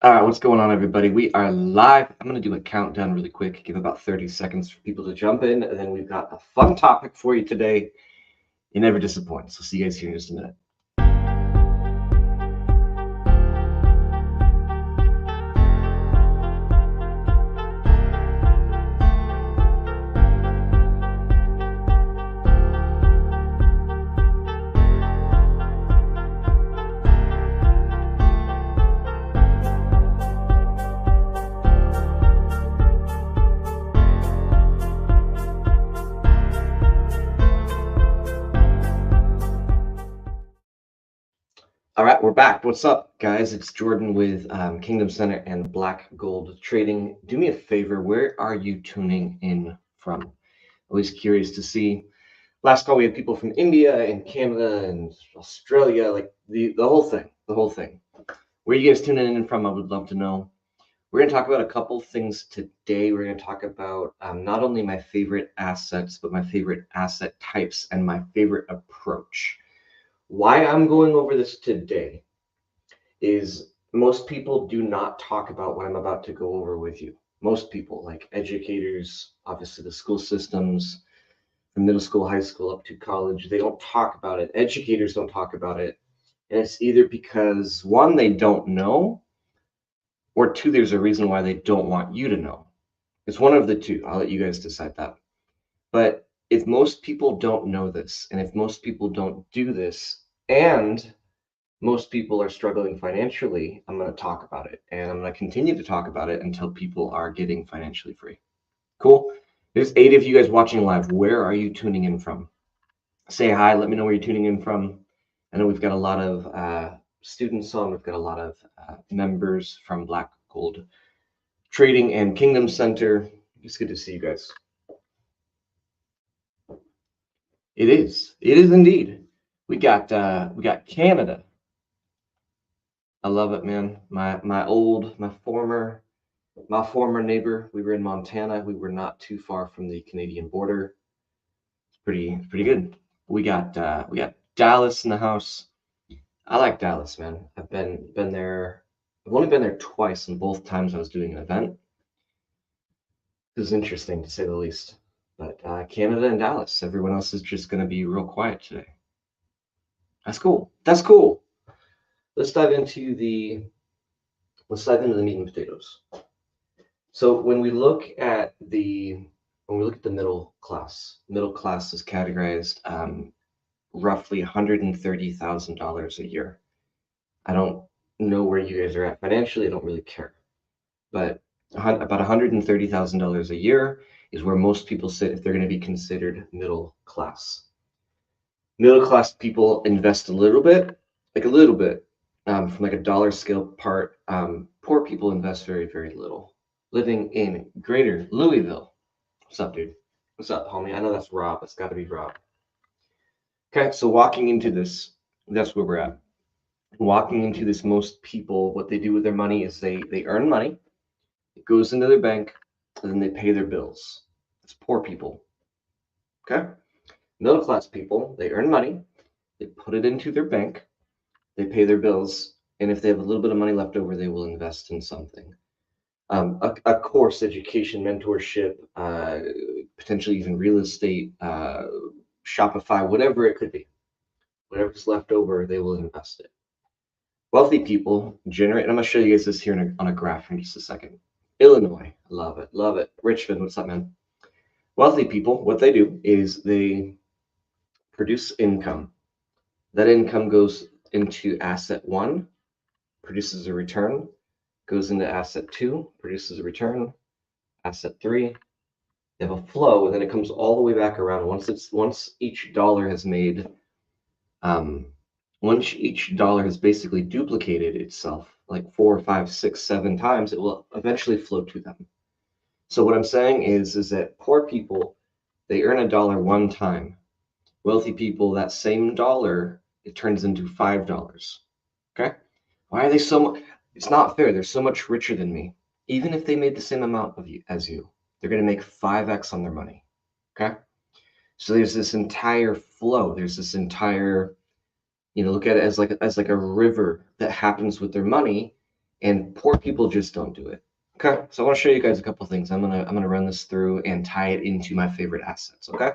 All right, what's going on, everybody? We are live. I'm going to do a countdown really quick, give about 30 seconds for people to jump in, and then we've got a fun topic for you today. You never disappoint. So see you guys here in just a minute. All right, we're back. What's up, guys? It's Jordan with Kingdom Center and Black Gold Trading. Do me a favor. Where are you tuning in from? Always curious to see. Last call, we had people from India and Canada and Australia, like the whole thing, the whole thing. Where are you guys tuning in from? I would love to know. We're going to talk about a couple things today. We're going to talk about not only my favorite assets, but my favorite asset types and my favorite approach. Why I'm going over this today is most people do not talk about what I'm about to go over with you. Most people, like educators, obviously the school systems, from middle school, high school, up to college, they don't talk about it. Educators don't talk about it. And it's either because, one, they don't know, or two, there's a reason why they don't want you to know. It's one of the two. I'll let you guys decide that. But if most people don't know this, and if most people don't do this, and most people are struggling financially, I'm going to talk about it. And I'm going to continue to talk about it until people are getting financially free. Cool. There's 8 of you guys watching live. Where are you tuning in from? Say hi. Let me know where you're tuning in from. I know we've got a lot of students on. We've got a lot of members from Black Gold Trading and Kingdom Center. It's good to see you guys. It is indeed. We got Canada. I love it, man. My former neighbor. We were in Montana. We were not too far from the Canadian border. It's pretty good. We got Dallas in the house. I like Dallas, man. I've been there. I've only been there twice, and both times I was doing an event. It was interesting, to say the least. But Canada and Dallas. Everyone else is just going to be real quiet today. That's cool. That's cool. Let's dive into the meat and potatoes. So when we look at the middle class is categorized roughly $130,000 a year. I don't know where you guys are at financially. I don't really care, but about $130,000 a year is where most people sit if they're going to be considered middle class. Middle class people invest a little bit, from like a dollar scale part. Poor people invest very, very little. Living in Greater Louisville. What's up, dude? What's up, homie? I know that's Rob. It's got to be Rob. Okay, so walking into this, that's where we're at. Walking into this, most people, what they do with their money is they earn money. It goes into their bank, and then they pay their bills. That's poor people. Okay? Middle class people, they earn money, they put it into their bank, they pay their bills, and if they have a little bit of money left over, they will invest in something. A course, education, mentorship, potentially even real estate, Shopify, whatever it could be. Whatever's left over, they will invest it. Wealthy people generate, and I'm going to show you guys this here on a graph in just a second. Illinois, love it, love it. Richmond, what's up, man? Wealthy people, what they do is they produce income. That income goes into asset 1, produces a return, goes into asset 2, produces a return, asset 3. They have a flow, and then it comes all the way back around. Once each dollar has made, once each dollar has basically duplicated itself like 4, 5, 6, 7 times, it will eventually flow to them. So what I'm saying is that poor people, they earn a dollar one time. Wealthy people, that same dollar, it turns into $5. Okay? Why are they so much? It's not fair. They're so much richer than me. Even if they made the same amount as you, they're going to make 5x on their money. Okay? So there's this entire flow. There's this entire, look at it as like a river that happens with their money. and poor people just don't do it. Okay, so I want to show you guys a couple things. I'm gonna run this through and tie it into my favorite assets. Okay,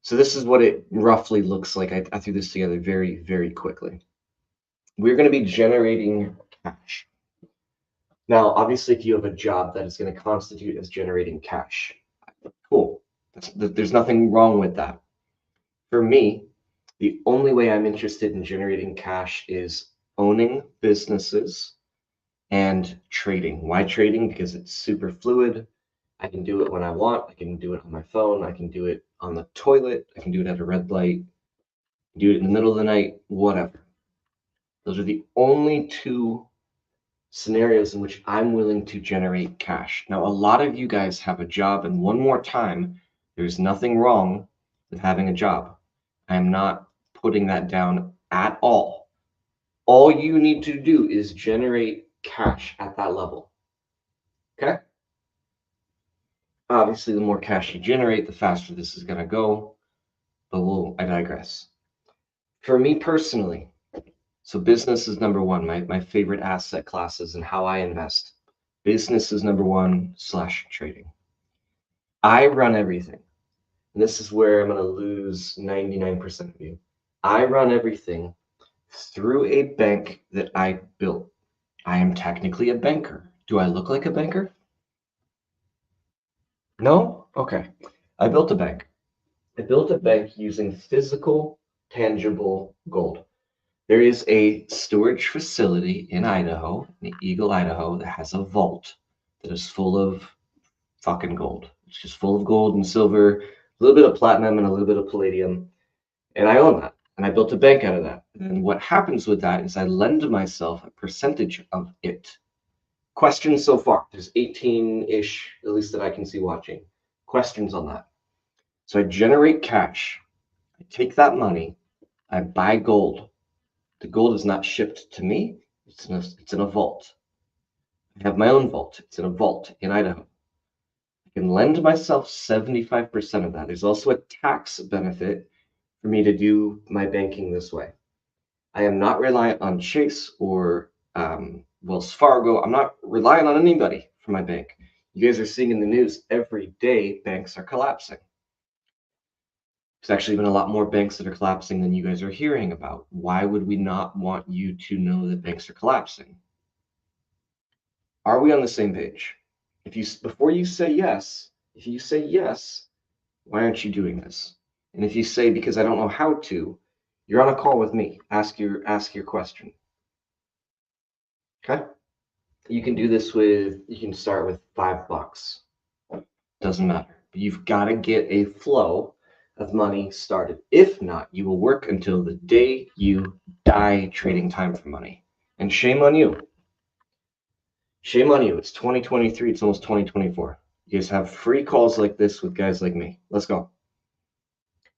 so this is what it roughly looks like. I threw this together very, very quickly. We're going to be generating cash. Now, obviously, if you have a job that is going to constitute as generating cash, cool. There's nothing wrong with that. For me, the only way I'm interested in generating cash is owning businesses and trading. Why trading? Because it's super fluid. I can do it when I want. I can do it on my phone. I can do it on the toilet. I can do it at a red light. Do it in the middle of the night, whatever. Those are the only two scenarios in which I'm willing to generate cash. Now, a lot of you guys have a job, and one more time, there's nothing wrong with having a job. I am not putting that down at all. All you need to do is generate cash at that level. Okay? Obviously, the more cash you generate, the faster this is going to go, but I digress. For me personally, so business is number one, my favorite asset classes and how I invest. Business is number one / trading. I run everything. And this is where I'm going to lose 99% of you. I run everything through a bank that I built. I am technically a banker. Do I look like a banker? No? Okay. I built a bank. I built a bank using physical, tangible gold. There is a storage facility in Idaho, in Eagle, Idaho, that has a vault that is full of fucking gold. It's just full of gold and silver, a little bit of platinum and a little bit of palladium. And I own that. And I built a bank out of that. And what happens with that is I lend myself a percentage of it. Questions so far? There's 18-ish, at least that I can see watching. Questions on that? So I generate cash. I take that money. I buy gold. The gold is not shipped to me. It's in a vault. I have my own vault. It's in a vault in Idaho. I can lend myself 75% of that. There's also a tax benefit for me to do my banking this way. I am not reliant on Chase or Wells Fargo. I'm not relying on anybody for my bank. You guys are seeing in the news every day banks are collapsing. There's actually been a lot more banks that are collapsing than you guys are hearing about. Why would we not want you to know that banks are collapsing? Are we on the same page? Before you say yes, if you say yes, why aren't you doing this? And if you say because I don't know how to, you're on a call with me. Ask your question. Okay? You can do this you can start with $5. Doesn't matter. But you've got to get a flow of money started. If not, you will work until the day you die trading time for money. And shame on you. Shame on you. It's 2023. It's almost 2024. You guys have free calls like this with guys like me. Let's go.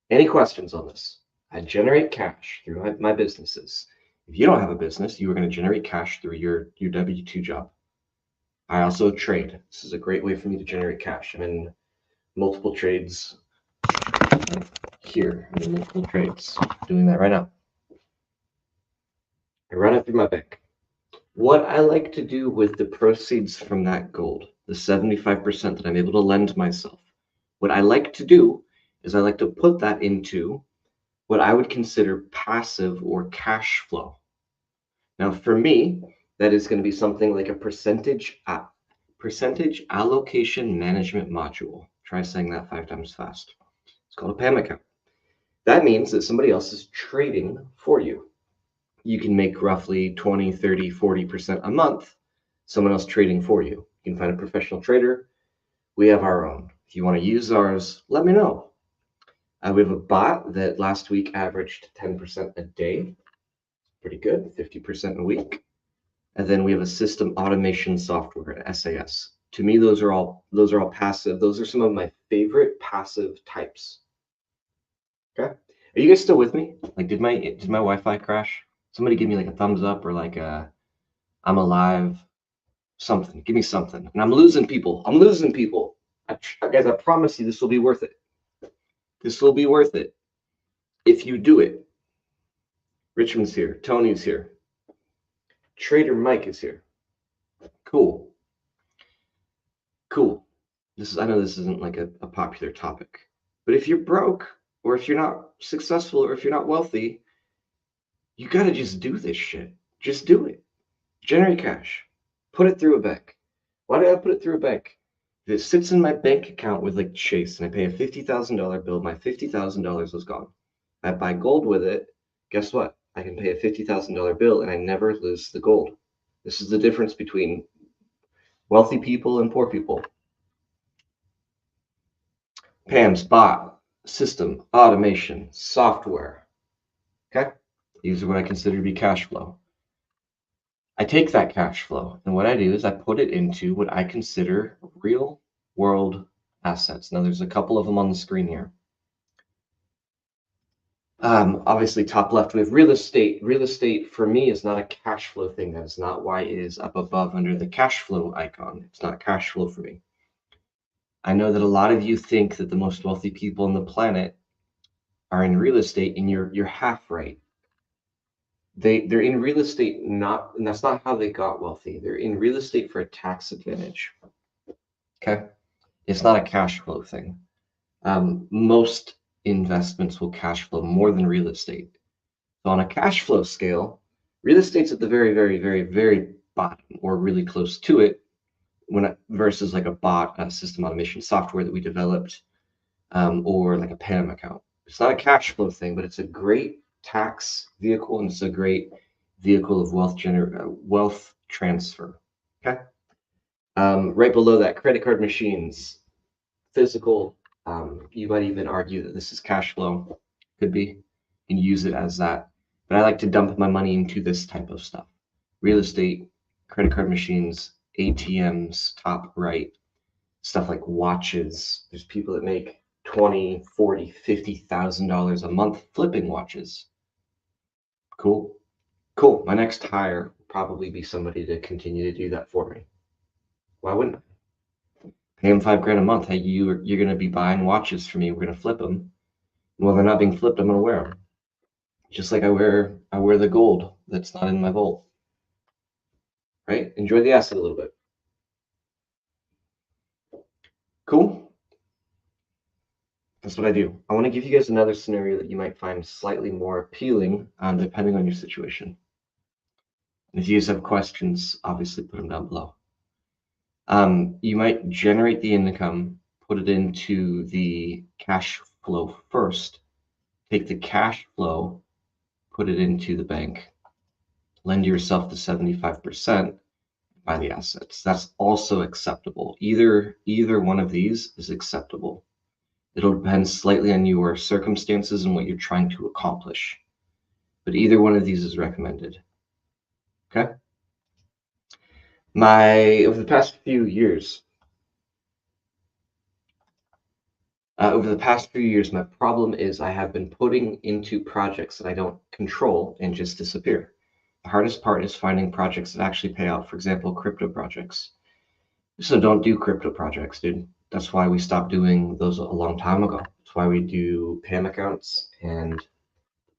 Any questions on this? I generate cash through my businesses. If you don't have a business, you are going to generate cash through your W-2 job. I also trade. This is a great way for me to generate cash. I'm in multiple trades here. I'm in multiple trades. Doing that right now. I run it through my bank. What I like to do with the proceeds from that gold, the 75% that I'm able to lend myself, what I like to do is I like to put that into what I would consider passive or cash flow. Now, for me, that is going to be something like a percentage allocation management module. Try saying that 5 times fast. It's called a PAM account. That means that somebody else is trading for you. You can make roughly 20, 30, 40% a month, someone else trading for you. You can find a professional trader. We have our own. If you want to use ours, let me know. We have a bot that last week averaged 10% a day. Pretty good, 50% a week. And then we have a system automation software, SAS. To me, those are all passive. Those are some of my favorite passive types. Okay. Are you guys still with me? Like, did my Wi-Fi crash? Somebody give me like a thumbs up or like a I'm alive, something. Give me something. And I'm losing people. Guys, I promise you this will be worth it. This will be worth it if you do it. Richmond's here. Tony's here. Trader Mike is here. Cool. Cool. I know this isn't like a popular topic, but if you're broke, or if you're not successful, or if you're not wealthy, you gotta just do this shit. Just do it. Generate cash. Put it through a bank. Why do I put it through a bank? If it sits in my bank account with like Chase and I pay a $50,000 bill, my $50,000 was gone. I buy gold with it. Guess what? I can pay a $50,000 bill and I never lose the gold. This is the difference between wealthy people and poor people. PAMs, bot, system, automation, software. Okay? These are what I consider to be cash flow. I take that cash flow and what I do is I put it into what I consider real world assets. Now there's a couple of them on the screen here. Obviously top left we have real estate. Real estate for me is not a cash flow thing. That is not why it is up above under the cash flow icon. It's not cash flow for me. I know that a lot of you think that the most wealthy people on the planet are in real estate, and you're half right. They're in real estate and that's not how they got wealthy. They're in real estate for a tax advantage. Okay, it's not a cash flow thing. Most investments will cash flow more than real estate. So on a cash flow scale, real estate's at the very, very, very, very bottom or really close to it versus like a bot, a system automation software that we developed, or like a PAM account. It's not a cash flow thing, but it's a great tax vehicle and it's a great vehicle of wealth transfer. Okay. Right below that, credit card machines, physical. You might even argue that this is cash flow. Could be, and use it as that. But I like to dump my money into this type of stuff. Real estate, credit card machines, ATMs, top right, stuff like watches. There's people that make $20,000, $40,000, $50,000 a month flipping watches. Cool. Cool. My next hire will probably be somebody to continue to do that for me. Why wouldn't I? Pay them $5,000 a month. Hey, you're going to be buying watches for me. We're going to flip them. Well, they're not being flipped. I'm going to wear them. Just like I wear the gold that's not in my vault. Right? Enjoy the asset a little bit. Cool. That's what I do. I want to give you guys another scenario that you might find slightly more appealing, depending on your situation. And if you guys have questions, obviously put them down below. You might generate the income, put it into the cash flow first, take the cash flow, put it into the bank, lend yourself the 75%, buy the assets. That's also acceptable. Either one of these is acceptable. It'll depend slightly on your circumstances and what you're trying to accomplish. But either one of these is recommended. Okay? Over the past few years, my problem is I have been putting into projects that I don't control and just disappear. The hardest part is finding projects that actually pay out. For example, crypto projects. So don't do crypto projects, dude. That's why we stopped doing those a long time ago. That's why we do PAM accounts and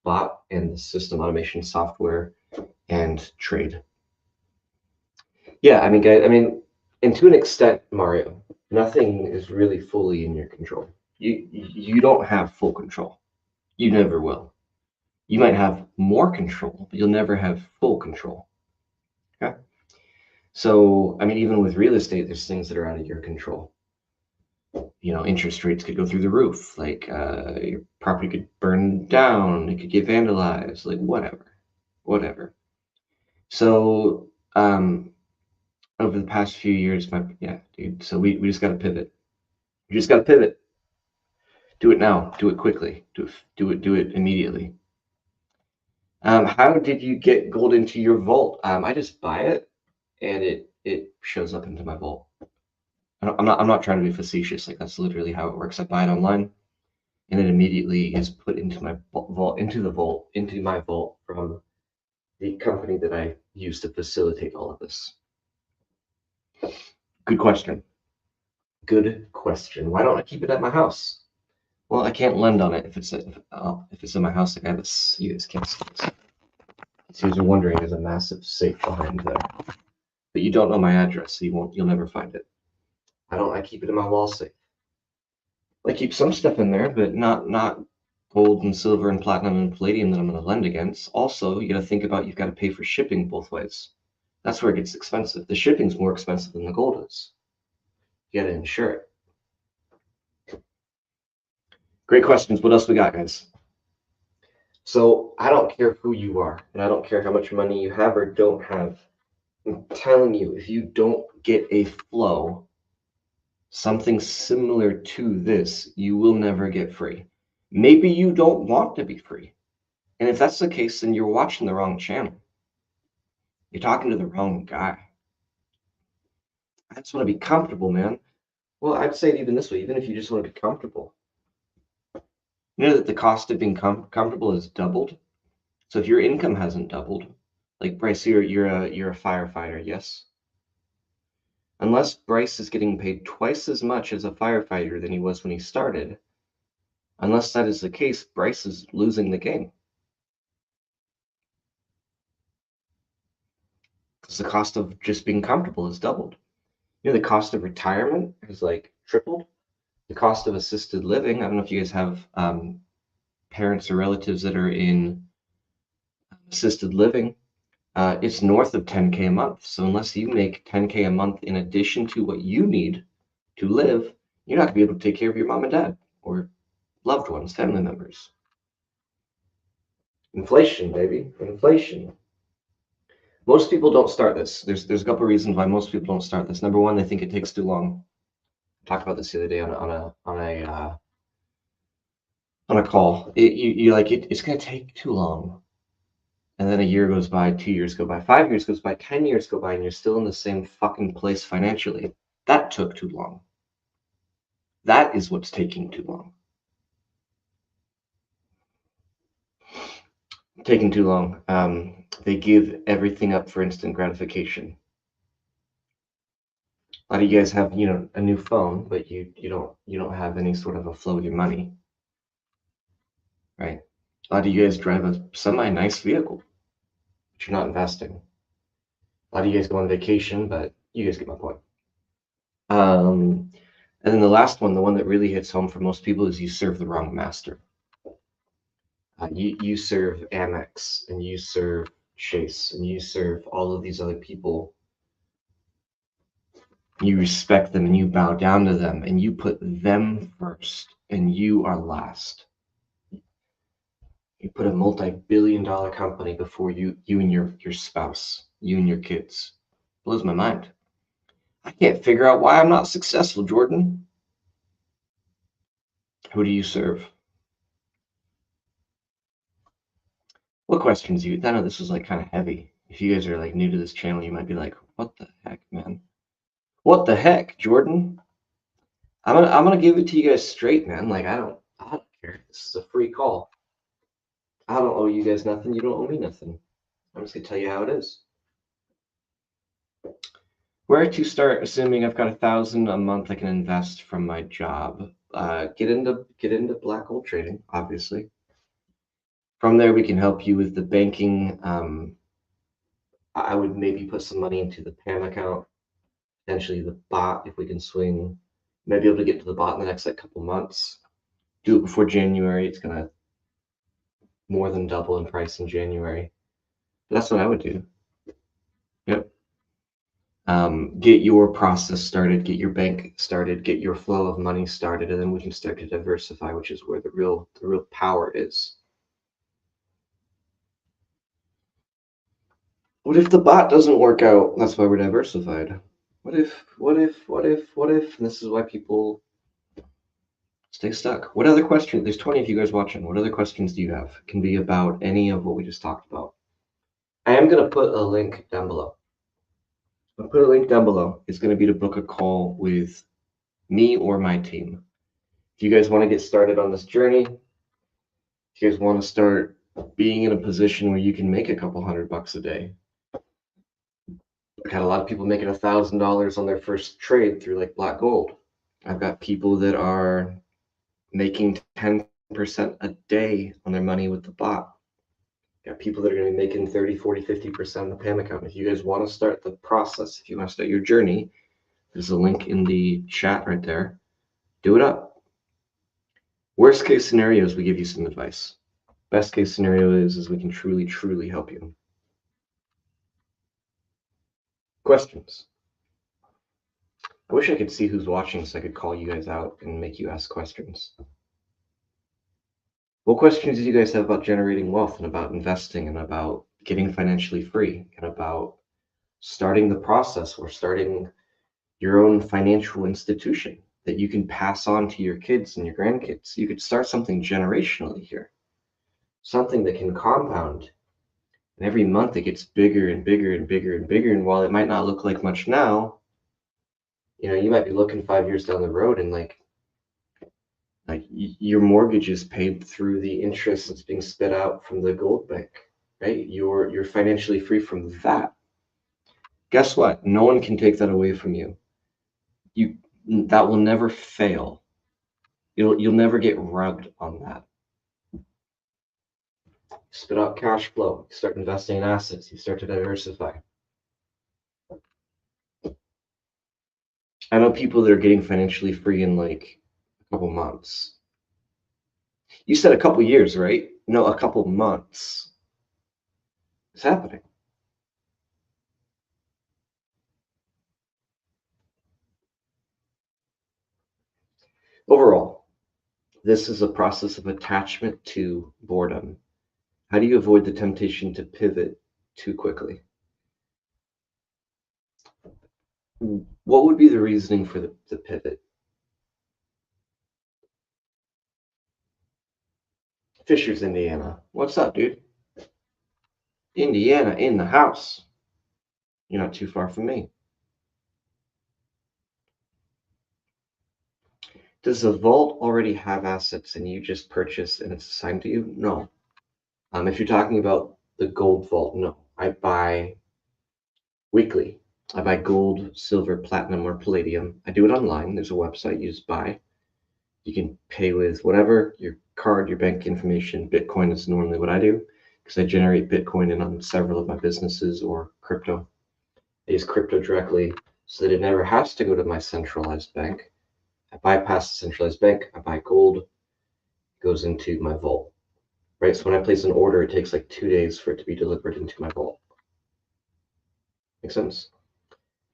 bot and system automation software and trade. Yeah, I mean, guys, and to an extent, Mario, nothing is really fully in your control. You don't have full control. You never will. You might have more control, but you'll never have full control. Okay? So, even with real estate, there's things that are out of your control. Interest rates could go through the roof. Like your property could burn down. It could get vandalized. Like whatever. So, over the past few years, dude. So we just got to pivot. We just got to pivot. Do it now. Do it quickly. Do it immediately. How did you get gold into your vault? I just buy it, and it shows up into my vault. I'm not trying to be facetious. Like that's literally how it works. I buy it online, and it immediately is put into my vault, into my vault from the company that I use to facilitate all of this. Good question. Good question. Why don't I keep it at my house? Well, I can't lend on it if it's in my house. Like I have you guys can't see this. So you guys are wondering, there's a massive safe behind there. But you don't know my address, so you'll never find it. I keep it in my wall safe. I keep some stuff in there, but not gold and silver and platinum and palladium that I'm going to lend against. Also, you got to think about you've got to pay for shipping both ways. That's where it gets expensive. The shipping's more expensive than the gold is. You got to insure it. Great questions. What else we got, guys? So I don't care who you are, and I don't care how much money you have or don't have. I'm telling you, if you don't get a flow, something similar to this, you will never get free. Maybe you don't want to be free. And if that's the case, then you're watching the wrong channel. You're talking to the wrong guy. I just want to be comfortable, man. Well, I'd say it even this way, even if you just want to be comfortable. You know that the cost of being comfortable is doubled. So if your income hasn't doubled, like Bryce, you're a firefighter, yes? Unless Bryce is getting paid twice as much as a firefighter than he was when he started, unless that is the case, Bryce is losing the game. Because the cost of just being comfortable is doubled. You know, the cost of retirement is like tripled. The cost of assisted living, I don't know if you guys have parents or relatives that are in assisted living, it's north of 10K a month. So unless you make 10K a month in addition to what you need to live, you're not going to be able to take care of your mom and dad or loved ones, family members. Inflation, baby, inflation. Most people don't start this. There's a couple of reasons why most people don't start this. Number one, they think it takes too long. I talked about this the other day on a call. You're like, it's going to take too long. And then a year goes by, 2 years go by, 5 years goes by, 10 years go by, and you're still in the same fucking place financially. That took too long. That is what's taking too long. Taking too long. They give everything up for instant gratification. A lot of you guys have, a new phone, but you don't have any sort of a flow of your money, right? A lot of you guys drive a semi-nice vehicle, but you're not investing. A lot of you guys go on vacation, but you guys get my point. And then the last one, the one that really hits home for most people, is you serve the wrong master. You serve Amex, and you serve Chase, and you serve all of these other people. You respect them, and you bow down to them, and you put them first, and you are last. You put a multi-billion-dollar company before you and your spouse, you and your kids. Blows my mind. I can't figure out why I'm not successful, Jordan. Who do you serve? What questions do you? I know this was like kind of heavy. If you guys are like new to this channel, you might be like, "What the heck, man? What the heck, Jordan?" I'm gonna give it to you guys straight, man. Like I don't care. This is a free call. I don't owe you guys nothing. You don't owe me nothing. I'm just gonna tell you how it is. Where to start? Assuming I've got $1,000 a month I can invest from my job. Get into black gold trading, obviously. From there, we can help you with the banking. I would maybe put some money into the PAM account, potentially the bot if we can swing. Maybe able to get to the bot in the next couple months. Do it before January. It's gonna more than double in price in January. But that's what I would do. Yep. Get your process started, get your bank started, get your flow of money started, and then we can start to diversify, which is where the real power is. What if the bot doesn't work out? That's why we're diversified. What if? And this is why people stay stuck. What other questions? There's 20 of you guys watching. What other questions do you have? It can be about any of what we just talked about. I am going to put a link down below. I'll put a link down below. It's going to be to book a call with me or my team. If you guys want to get started on this journey, if you guys want to start being in a position where you can make a couple $100 a day. I've had a lot of people making $1,000 on their first trade through like black gold. I've got people that are making 10% a day on their money with the bot. Got people that are going to be making 30, 40, 50% on the PAM account. If you guys want to start the process, if you want to start your journey, there's a link in the chat right there. Do it up. Worst case scenarios, we give you some advice. Best case scenario is we can truly, truly help you. Questions? I wish I could see who's watching so I could call you guys out and make you ask questions. What questions do you guys have about generating wealth and about investing and about getting financially free and about starting the process or starting your own financial institution that you can pass on to your kids and your grandkids? You could start something generationally here, something that can compound. And every month it gets bigger and bigger and bigger and bigger. And while it might not look like much now, you might be looking 5 years down the road and like your mortgage is paid through the interest that's being spit out from the gold bank, right? You're financially free from that. Guess what? No one can take that away from you. That will never fail. You'll never get rugged on that. Spit out cash flow. You start investing in assets. You start to diversify. I know people that are getting financially free in like a couple months. You said a couple years, right? No, a couple months. It's happening. Overall, this is a process of attachment to boredom. How do you avoid the temptation to pivot too quickly? What would be the reasoning for the pivot? Fishers, Indiana. What's up, dude? Indiana in the house. You're not too far from me. Does the vault already have assets and you just purchase and it's assigned to you? No. If you're talking about the gold vault, no. I buy weekly. I buy gold, silver, platinum, or palladium. I do it online. There's a website you just buy. You can pay with whatever, your card, your bank information. Bitcoin is normally what I do because I generate Bitcoin in on several of my businesses or crypto. I use crypto directly so that it never has to go to my centralized bank. I bypass the centralized bank. I buy gold, goes into my vault, right? So when I place an order, it takes like 2 days for it to be delivered into my vault. Make sense?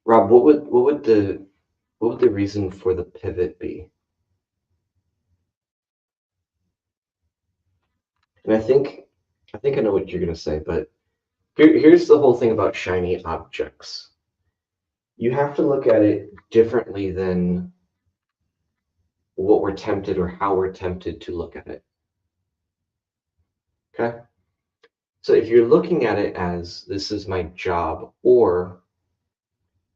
Rob, what would the reason for the pivot be? And I think I know what you're gonna say, but here's the whole thing about shiny objects. You have to look at it differently than what we're tempted or how we're tempted to look at it. Okay? So if you're looking at it as this is my job or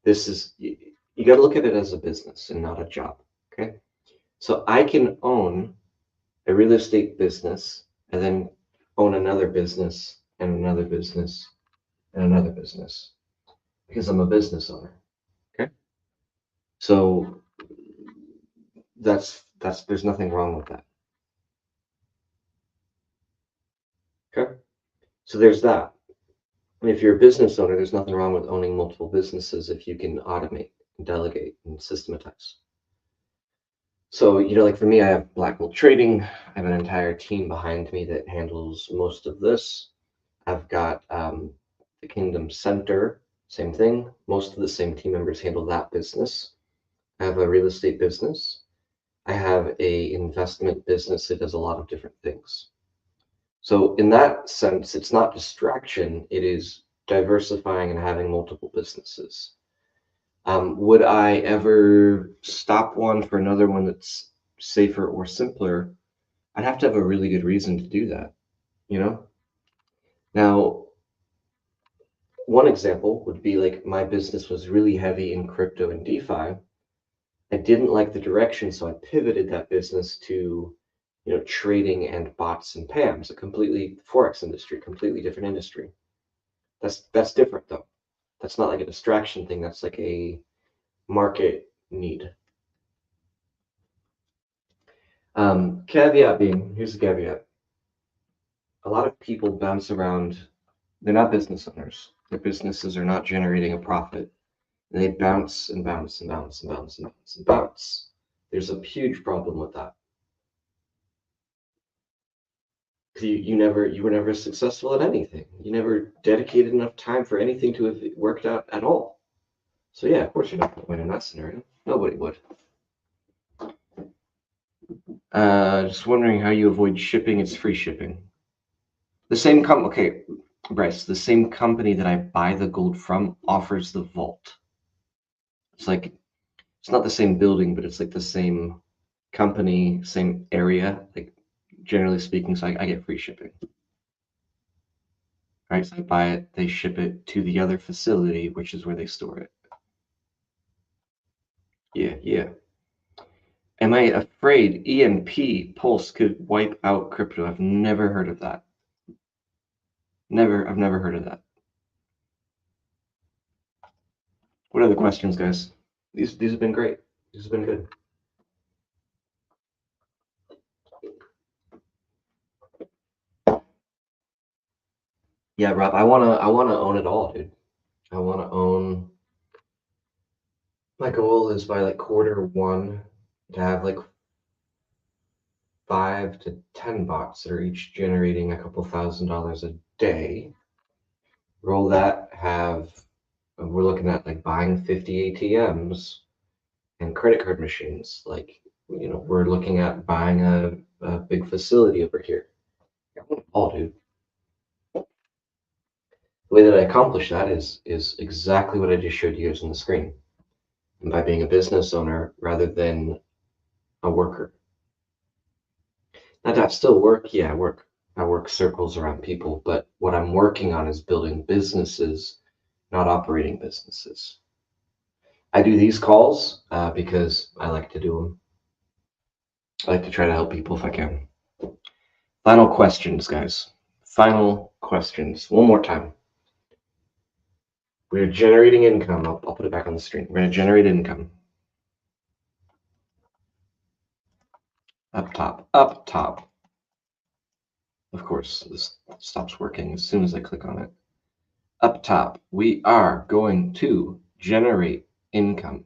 this is, you got to look at it as a business and not a job. Okay? So I can own a real estate business and then own another business and another business and another business because I'm a business owner. Okay? So that's there's nothing wrong with that. Okay? So there's that. And if you're a business owner, there's nothing wrong with owning multiple businesses if you can automate, delegate, and systematize. So, like for me, I have Black Gold Trading. I have an entire team behind me that handles most of this. I've got the Kingdom Center, same thing. Most of the same team members handle that business. I have a real estate business. I have a investment business that does a lot of different things. So in that sense, it's not distraction, it is diversifying and having multiple businesses. Would I ever stop one for another one that's safer or simpler? I'd have to have a really good reason to do that, Now, one example would be like my business was really heavy in crypto and DeFi. I didn't like the direction, so I pivoted that business to, trading and bots and PAMs, a completely Forex industry, completely different industry. That's different though. That's not like a distraction thing. That's like a market need. Caveat being, here's the caveat. a lot of people bounce around. They're not business owners. Their businesses are not generating a profit. And they bounce and bounce and bounce and bounce and bounce and bounce. There's a huge problem with that. Because you were never successful at anything. You never dedicated enough time for anything to have worked out at all. So yeah, of course you're not going to win in that scenario. Nobody would. Just wondering how you avoid shipping. It's free shipping. The same okay, Bryce, the same company that I buy the gold from offers the vault. It's like, it's not the same building, but it's like the same company, same area, like generally speaking, so I get free shipping. Right, so I buy it, they ship it to the other facility, which is where they store it. Yeah. Am I afraid EMP Pulse could wipe out crypto? I've never heard of that. I've never heard of that. What are the questions, guys? These have been great. These have been good. Yeah, Rob, I wanna own it all, dude. I wanna own. My goal is by like Q1 to have like 5 to 10 bots that are each generating a couple $1,000s a day. Roll that. We're looking at like buying 50 ATMs and credit card machines. Like, we're looking at buying a big facility over here. Oh, dude. The way that I accomplish that is exactly what I just showed you guys on the screen. And by being a business owner rather than a worker. Now, do I still work? Yeah, I work. I work circles around people, but what I'm working on is building businesses, not operating businesses. I do these calls because I like to do them. I like to try to help people if I can. Final questions, guys. Final questions. One more time. We're generating income. I'll put it back on the screen. We're going to generate income. Up top. Up top. Of course, this stops working as soon as I click on it. Up top, we are going to generate income.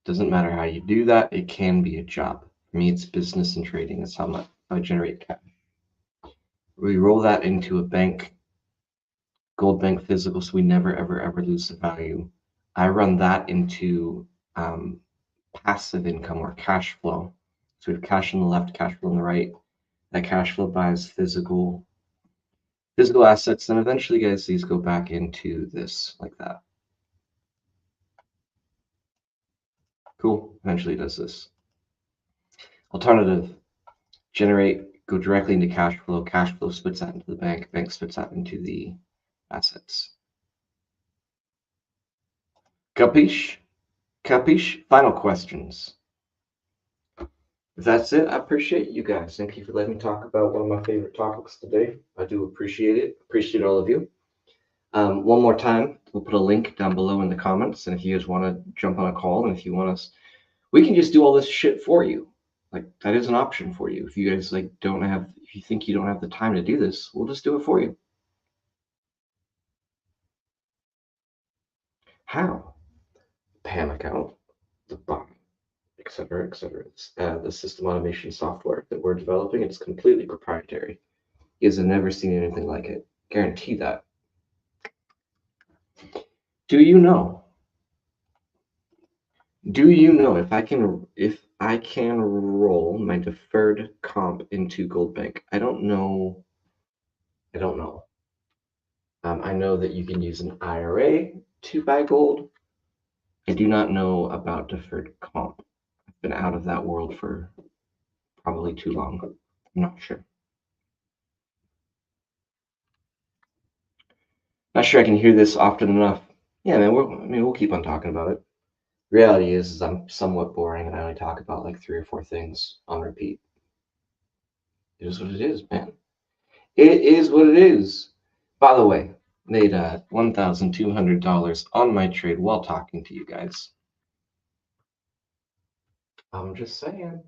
Doesn't matter how you do that. It can be a job. For me, it's business and trading. That's how I generate cash. We roll that into a bank, gold bank physical, so we never, ever lose the value. I run that into passive income or cash flow. So we have cash on the left, cash flow on the right. That cash flow buys physical assets, and eventually, guys, these go back into this like that. Cool. Eventually, it does this. Alternative: generate, go directly into cash flow. Cash flow spits that into the bank. Bank spits that into the assets. Capiche? Capiche? Final questions. If that's it, I appreciate you guys. Thank you for letting me talk about one of my favorite topics today. I do appreciate it. Appreciate all of you. One more time, we'll put a link down below in the comments. And if you guys want to jump on a call, and if you want us, we can just do all this shit for you. Like, that is an option for you. If you guys if you think you don't have the time to do this, we'll just do it for you. How? PAM account, the bot, etc., etc. The system automation software that we're developing, it's completely proprietary. You guys have never seen anything like it. Guarantee that. Do you know if I can roll my deferred comp into Gold Bank? I don't know. I know that you can use an IRA to buy gold. I do not know about deferred comp. I've been out of that world for probably too long. I'm not sure. Not sure I can hear this often enough. Yeah, man. We'll keep on talking about it. Reality is I'm somewhat boring, and I only talk about like 3 or 4 things on repeat. It is what it is, man. It is what it is. By the way, made $1,200 on my trade while talking to you guys. I'm just saying.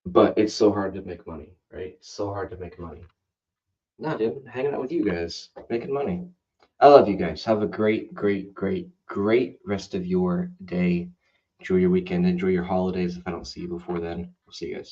But it's so hard to make money, right? So hard to make money. No, dude, hanging out with you guys, making money. I love you guys. Have a great, great, great, great rest of your day. Enjoy your weekend. Enjoy your holidays. If I don't see you before then, we'll see you guys.